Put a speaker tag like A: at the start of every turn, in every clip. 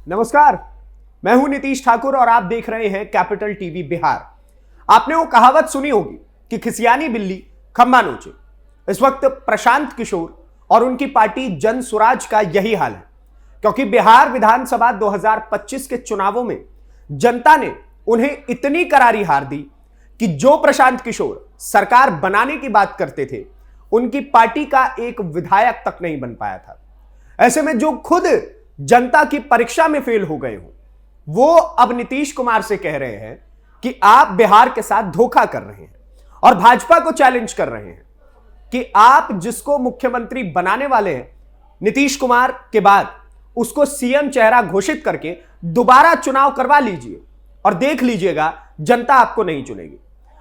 A: नमस्कार, मैं हूं नीतीश ठाकुर और आप देख रहे हैं कैपिटल टीवी बिहार। आपने वो कहावत सुनी होगी कि खिसियानी बिल्ली खंबा नोचे। इस वक्त प्रशांत किशोर और उनकी पार्टी जन स्वराज का यही हाल है, क्योंकि बिहार विधानसभा 2025 के चुनावों में जनता ने उन्हें इतनी करारी हार दी कि जो प्रशांत किशोर सरकार बनाने की बात करते थे, उनकी पार्टी का एक विधायक तक नहीं बन पाया था। ऐसे में जो खुद जनता की परीक्षा में फेल हो गए हो, वो अब नीतीश कुमार से कह रहे हैं कि आप बिहार के साथ धोखा कर रहे हैं और भाजपा को चैलेंज कर रहे हैं कि आप जिसको मुख्यमंत्री बनाने वाले हैं नीतीश कुमार के बाद, उसको सीएम चेहरा घोषित करके दोबारा चुनाव करवा लीजिए और देख लीजिएगा जनता आपको नहीं चुनेगी।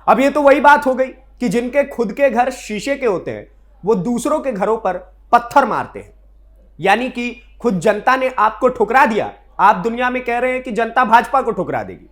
A: अब ये तो वही बात हो गई कि जिनके खुद के घर शीशे के होते हैं वो दूसरों के घरों पर पत्थर मारते हैं। यानी कि खुद जनता ने आपको ठुकरा दिया, आप दुनिया में कह रहे हैं कि जनता भाजपा को ठुकरा देगी।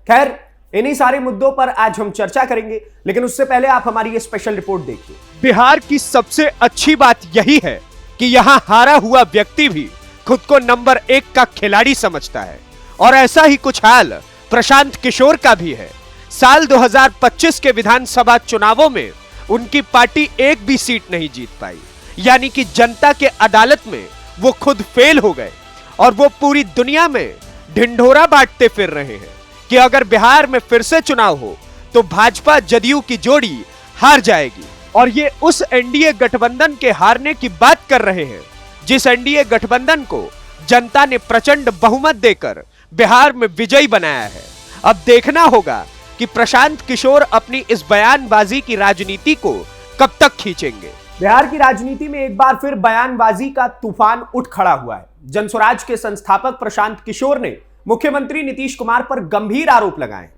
A: खैर, इन्हीं सारे मुद्दों पर आज हम चर्चा करेंगे, लेकिन उससे पहले आप हमारी ये स्पेशल रिपोर्ट देखिए।
B: बिहार की सबसे अच्छी बात यही है कि यहां हारा हुआ व्यक्ति भी खुद को नंबर 1 का खिलाड़ी समझता है और ऐसा ही कुछ हाल प्रशांत किशोर का भी है। साल 2025 के विधानसभा चुनावों में उनकी पार्टी एक भी सीट नहीं जीत पाई, यानी कि जनता के अदालत में वो खुद फेल हो गए और वो पूरी दुनिया में ढिंढोरा बांटते फिर रहे हैं कि अगर बिहार में फिर से चुनाव हो तो भाजपा जदयू की जोड़ी हार जाएगी। और ये उस एनडीए गठबंधन के हारने की बात कर रहे हैं जिस एनडीए गठबंधन को जनता ने प्रचंड बहुमत देकर बिहार में विजयी बनाया है। अब देखना होगा कि प्रशांत किशोर अपनी इस बयानबाजी की राजनीति को कब तक खींचेंगे।
A: बिहार की राजनीति में एक बार फिर बयानबाजी का तूफान उठ खड़ा हुआ है। जनस्वराज के संस्थापक प्रशांत किशोर ने मुख्यमंत्री नीतीश कुमार पर गंभीर आरोप लगाए।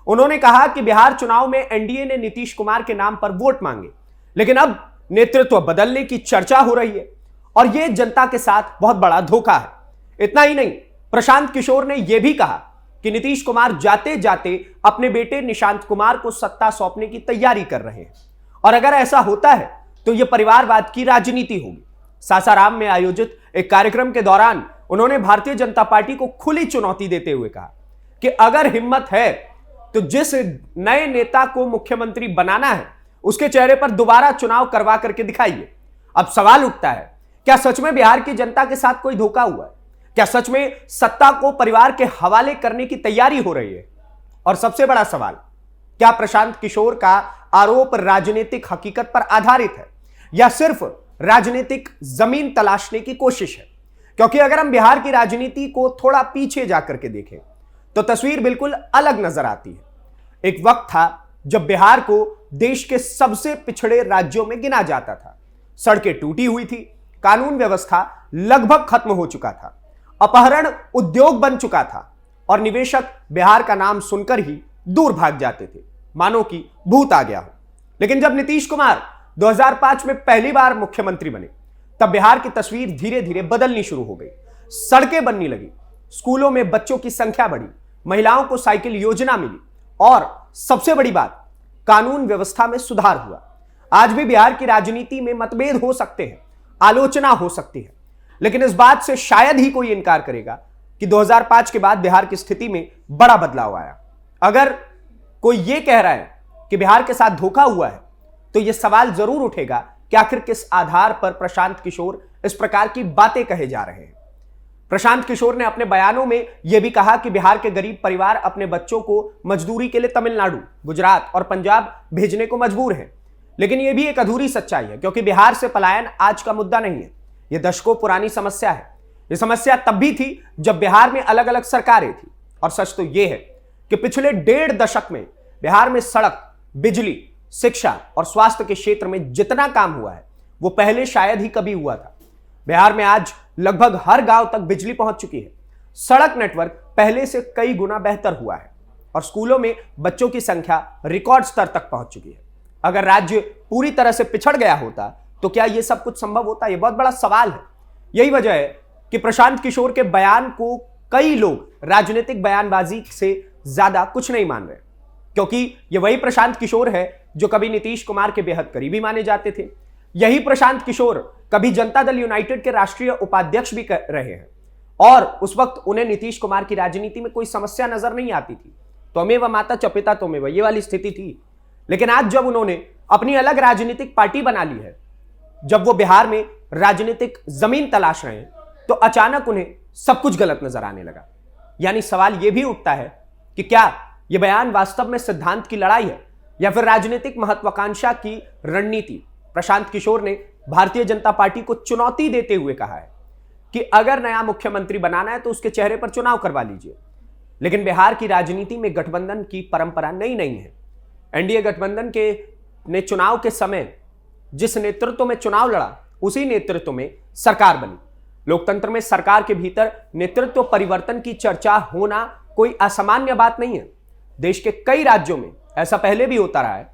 A: उन्होंने कहा कि बिहार चुनाव में एनडीए ने नीतीश कुमार के नाम पर वोट मांगे, लेकिन अब नेतृत्व बदलने की चर्चा हो रही है और यह जनता के साथ बहुत बड़ा धोखा है। इतना ही नहीं, प्रशांत किशोर ने यह भी कहा कि नीतीश कुमार जाते जाते अपने बेटे निशांत कुमार को सत्ता सौंपने की तैयारी कर रहे हैं और अगर ऐसा होता है तो यह परिवारवाद की राजनीति होगी। सासाराम में आयोजित एक कार्यक्रम के दौरान उन्होंने भारतीय जनता पार्टी को खुली चुनौती देते हुए कहा कि अगर हिम्मत है तो जिस नए नेता को मुख्यमंत्री बनाना है उसके चेहरे पर दोबारा चुनाव करवा करके दिखाइए। अब सवाल उठता है, क्या सच में बिहार की जनता के साथ कोई धोखा हुआ है? क्या सच में सत्ता को परिवार के हवाले करने की तैयारी हो रही है? और सबसे बड़ा सवाल, क्या प्रशांत किशोर का आरोप राजनीतिक हकीकत पर आधारित है या सिर्फ राजनीतिक जमीन तलाशने की कोशिश है? क्योंकि अगर हम बिहार की राजनीति को थोड़ा पीछे जाकर के देखें तो तस्वीर बिल्कुल अलग नजर आती है। एक वक्त था जब बिहार को देश के सबसे पिछड़े राज्यों में गिना जाता था। सड़कें टूटी हुई थी, कानून व्यवस्था लगभग खत्म हो चुका था, अपहरण उद्योग बन चुका था और निवेशक बिहार का नाम सुनकर ही दूर भाग जाते थे, मानो कि भूत आ गया हो। लेकिन जब नीतीश कुमार 2005 में पहली बार मुख्यमंत्री बने, तब बिहार की तस्वीर धीरे धीरे बदलनी शुरू हो गई। सड़कें बनने लगी, स्कूलों में बच्चों की संख्या बढ़ी, महिलाओं को साइकिल योजना मिली और सबसे बड़ी बात, कानून व्यवस्था में सुधार हुआ। आज भी बिहार की राजनीति में मतभेद हो सकते हैं, आलोचना हो सकती है, लेकिन इस बात से शायद ही कोई इनकार करेगा कि 2005 के बाद बिहार की स्थिति में बड़ा बदलाव आया। अगर कोई यह कह रहा है कि बिहार के साथ धोखा हुआ है तो यह सवाल जरूर उठेगा कि आखिर किस आधार पर प्रशांत किशोर इस प्रकार की बातें कहे जा रहे हैं। प्रशांत किशोर ने अपने बयानों में यह भी कहा कि बिहार के गरीब परिवार अपने बच्चों को मजदूरी के लिए तमिलनाडु, गुजरात और पंजाब भेजने को मजबूर हैं। लेकिन यह भी एक अधूरी सच्चाई है, क्योंकि बिहार से पलायन आज का मुद्दा नहीं है, यह दशकों पुरानी समस्या है। यह समस्या तब भी थी जब बिहार में अलग अलग सरकारें थी। और सच तो यह है कि पिछले 1.5 दशक में बिहार में सड़क, बिजली, शिक्षा और स्वास्थ्य के क्षेत्र में जितना काम हुआ है वो पहले शायद ही कभी हुआ था। बिहार में आज लगभग हर गांव तक बिजली पहुंच चुकी है, सड़क नेटवर्क पहले से कई गुना बेहतर हुआ है और स्कूलों में बच्चों की संख्या रिकॉर्ड स्तर तक पहुंच चुकी है। अगर राज्य पूरी तरह से पिछड़ गया होता तो क्या यह सब कुछ संभव होता? यह बहुत बड़ा सवाल है। यही वजह है कि प्रशांत किशोर के बयान को कई लोग राजनीतिक बयानबाजी से ज्यादा कुछ नहीं मान रहे, क्योंकि यह वही प्रशांत किशोर है जो कभी नीतीश कुमार के बेहद करीबी माने जाते थे। यही प्रशांत किशोर कभी जनता दल यूनाइटेड के राष्ट्रीय उपाध्यक्ष भी रहे हैं और उस वक्त उन्हें नीतीश कुमार की राजनीति में कोई समस्या नजर नहीं आती थी। त्वमेव माता चपिता त्वमेव, ये वाली स्थिति थी। लेकिन आज जब उन्होंने अपनी अलग राजनीतिक पार्टी बना ली है, जब वो बिहार में राजनीतिक जमीन तलाश रहे हैं, तो अचानक उन्हें सब कुछ गलत नजर आने लगा। यानी सवाल यह भी उठता है कि क्या यह बयान वास्तव में सिद्धांत की लड़ाई है या फिर राजनीतिक महत्वाकांक्षा की रणनीति। प्रशांत किशोर ने भारतीय जनता पार्टी को चुनौती देते हुए कहा है कि अगर नया मुख्यमंत्री बनाना है तो उसके चेहरे पर चुनाव करवा लीजिए। लेकिन बिहार की राजनीति में गठबंधन की परंपरा नई नहीं है। एनडीए गठबंधन के ने चुनाव के समय जिस नेतृत्व में चुनाव लड़ा, उसी नेतृत्व में सरकार बनी। लोकतंत्र में सरकार के भीतर नेतृत्व परिवर्तन की चर्चा होना कोई असामान्य बात नहीं है। देश के कई राज्यों में ऐसा पहले भी होता रहा है,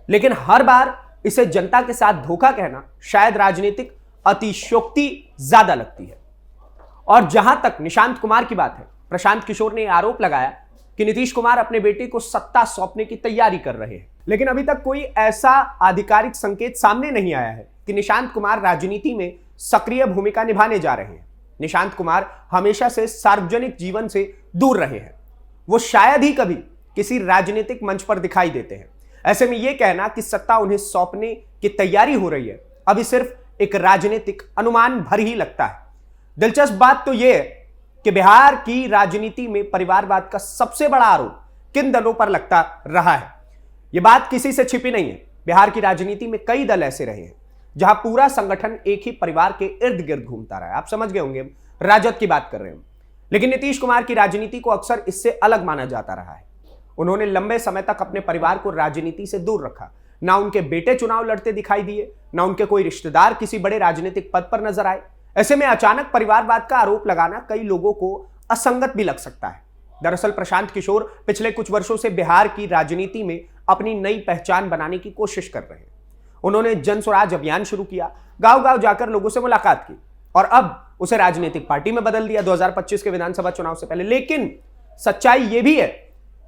A: लेकिन हर बार इसे जनता के साथ धोखा कहना शायद राजनीतिक अतिशयोक्ति ज्यादा लगती है। और जहां तक निशांत कुमार की बात है, प्रशांत किशोर ने आरोप लगाया कि नीतीश कुमार अपने बेटे को सत्ता सौंपने की तैयारी कर रहे हैं। लेकिन अभी तक कोई ऐसा आधिकारिक संकेत सामने नहीं आया है कि निशांत कुमार राजनीति में सक्रिय भूमिका निभाने जा रहे हैं। निशांत कुमार हमेशा से सार्वजनिक जीवन से दूर रहे हैं। वो शायद ही कभी किसी राजनीतिक मंच पर दिखाई देते हैं। ऐसे में यह कहना कि सत्ता उन्हें सौंपने की तैयारी हो रही है, अभी सिर्फ एक राजनीतिक अनुमान भर ही लगता है। दिलचस्प बात तो यह है कि बिहार की राजनीति में परिवारवाद का सबसे बड़ा आरोप किन दलों पर लगता रहा है। यह बात किसी से छिपी नहीं है। बिहार की राजनीति में कई दल ऐसे रहे हैं जहां पूरा संगठन एक ही परिवार के इर्द गिर्द घूमता रहा है। आप समझ गए होंगे, राजद की बात कर रहे हैं। लेकिन नीतीश कुमार की राजनीति को अक्सर इससे अलग माना जाता रहा है। उन्होंने लंबे समय तक अपने परिवार को राजनीति से दूर रखा। ना उनके बेटे चुनाव लड़ते दिखाई दिए, ना उनके कोई रिश्तेदार किसी बड़े राजनीतिक पद पर नजर आए। ऐसे में अचानक परिवारवाद का आरोप लगाना कई लोगों को असंगत भी लग सकता है। दरअसल प्रशांत किशोर पिछले कुछ वर्षों से बिहार की राजनीति में अपनी नई पहचान बनाने की कोशिश कर रहे हैं। उन्होंने जन स्वराज अभियान शुरू किया, गांव गांव जाकर लोगों से मुलाकात की और अब उसे राजनीतिक पार्टी में बदल दिया 2025 के विधानसभा चुनाव से पहले। लेकिन सच्चाई यह भी है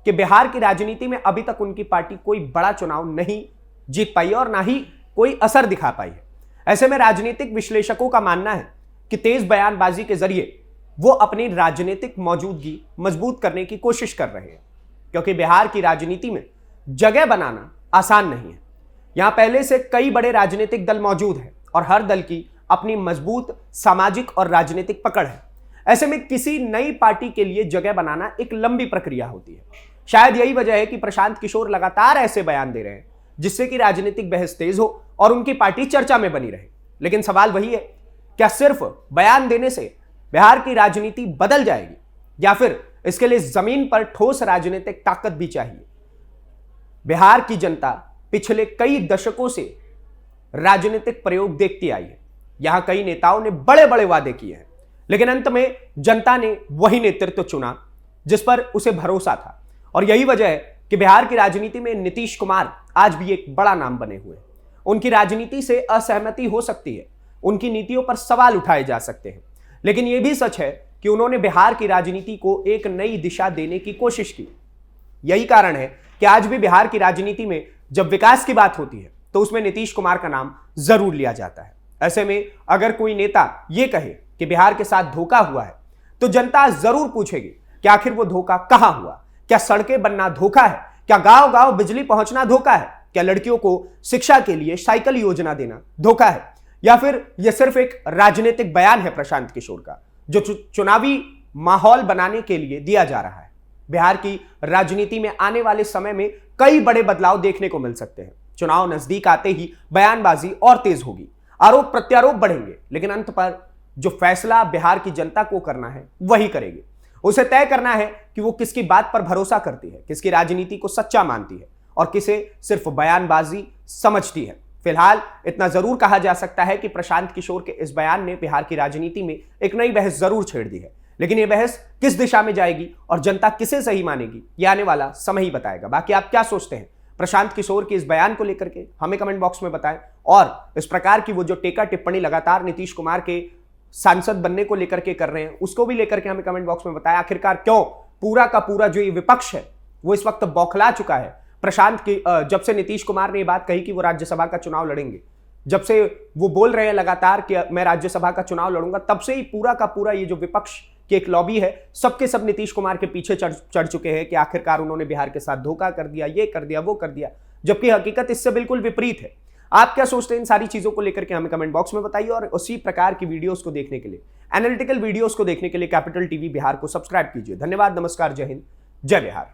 A: कि बिहार की राजनीति में अभी तक उनकी पार्टी कोई बड़ा चुनाव नहीं जीत पाई और ना ही कोई असर दिखा पाई है। ऐसे में राजनीतिक विश्लेषकों का मानना है कि तेज बयानबाजी के जरिए वो अपनी राजनीतिक मौजूदगी मजबूत करने की कोशिश कर रहे हैं, क्योंकि बिहार की राजनीति में जगह बनाना आसान नहीं है। यहां पहले से कई बड़े राजनीतिक दल मौजूद हैं और हर दल की अपनी मजबूत सामाजिक और राजनीतिक पकड़ है। ऐसे में किसी नई पार्टी के लिए जगह बनाना एक लंबी प्रक्रिया होती है। शायद यही वजह है कि प्रशांत किशोर लगातार ऐसे बयान दे रहे हैं जिससे कि राजनीतिक बहस तेज हो और उनकी पार्टी चर्चा में बनी रहे। लेकिन सवाल वही है, क्या सिर्फ बयान देने से बिहार की राजनीति बदल जाएगी या फिर इसके लिए जमीन पर ठोस राजनीतिक ताकत भी चाहिए? बिहार की जनता पिछले कई दशकों से राजनीतिक प्रयोग देखती आई है। यहां कई नेताओं ने बड़े बड़े वादे किए हैं, लेकिन अंत में जनता ने वही नेतृत्व चुना जिस पर उसे भरोसा था। और यही वजह है कि बिहार की राजनीति में नीतीश कुमार आज भी एक बड़ा नाम बने हुए हैं। उनकी राजनीति से असहमति हो सकती है, उनकी नीतियों पर सवाल उठाए जा सकते हैं, लेकिन यह भी सच है कि उन्होंने बिहार की राजनीति को एक नई दिशा देने की कोशिश की। यही कारण है कि आज भी बिहार की राजनीति में जब विकास की बात होती है तो उसमें नीतीश कुमार का नाम जरूर लिया जाता है। ऐसे में अगर कोई नेता यह कहे कि बिहार के साथ धोखा हुआ है तो जनता जरूर पूछेगी कि आखिर वो धोखा कहां हुआ। क्या सड़कें बनना धोखा है? क्या गांव गांव बिजली पहुंचना धोखा है? क्या लड़कियों को शिक्षा के लिए साइकिल योजना देना धोखा है? या फिर यह सिर्फ एक राजनीतिक बयान है प्रशांत किशोर का जो चुनावी माहौल बनाने के लिए दिया जा रहा है? बिहार की राजनीति में आने वाले समय में कई बड़े बदलाव देखने को मिल सकते हैं। चुनाव नजदीक आते ही बयानबाजी और तेज होगी, आरोप प्रत्यारोप बढ़ेंगे, लेकिन अंत पर जो फैसला बिहार की जनता को करना है वही करेगी। उसे तय करना है कि वो किसकी बात पर भरोसा करती है, किसकी राजनीति को सच्चा मानती है और किसे सिर्फ बयानबाजी समझती है। फिलहाल इतना जरूर कहा जा सकता है कि प्रशांत किशोर के इस बयान ने बिहार की राजनीति में एक नई बहस जरूर छेड़ दी है, लेकिन यह बहस किस दिशा में जाएगी और जनता किसे सही मानेगी, यह आने वाला समय ही बताएगा। बाकी आप क्या सोचते हैं प्रशांत किशोर के इस बयान को लेकर के, हमें कमेंट बॉक्स में बताएं। और इस प्रकार की वो जो टेका टिप्पणी लगातार नीतीश कुमार के सांसद बनने को लेकर के कर रहे हैं, उसको भी लेकर के हमें कमेंट बॉक्स में बताएं। आखिरकार क्यों पूरा का पूरा जो ये विपक्ष है वो इस वक्त बौखला चुका है प्रशांत की। जब से नीतीश कुमार ने ये बात कही कि वो राज्यसभा का चुनाव लड़ेंगे, जब से वो बोल रहे हैं लगातार कि मैं राज्यसभा का चुनाव लड़ूंगा, तब से ही पूरा का पूरा ये जो विपक्ष कि एक लॉबी है, सबके सब नीतीश कुमार के पीछे चढ़ चुके हैं कि आखिरकार उन्होंने बिहार के साथ धोखा कर दिया, ये कर दिया, वो कर दिया, जबकि हकीकत इससे बिल्कुल विपरीत है। आप क्या सोचते हैं इन सारी चीजों को लेकर के हमें कमेंट बॉक्स में बताइए, और उसी प्रकार की वीडियोस को देखने के लिए, एनालिटिकल वीडियोस को देखने के लिए कैपिटल टीवी बिहार को सब्सक्राइब कीजिए। धन्यवाद, नमस्कार, जय हिंद, जय बिहार।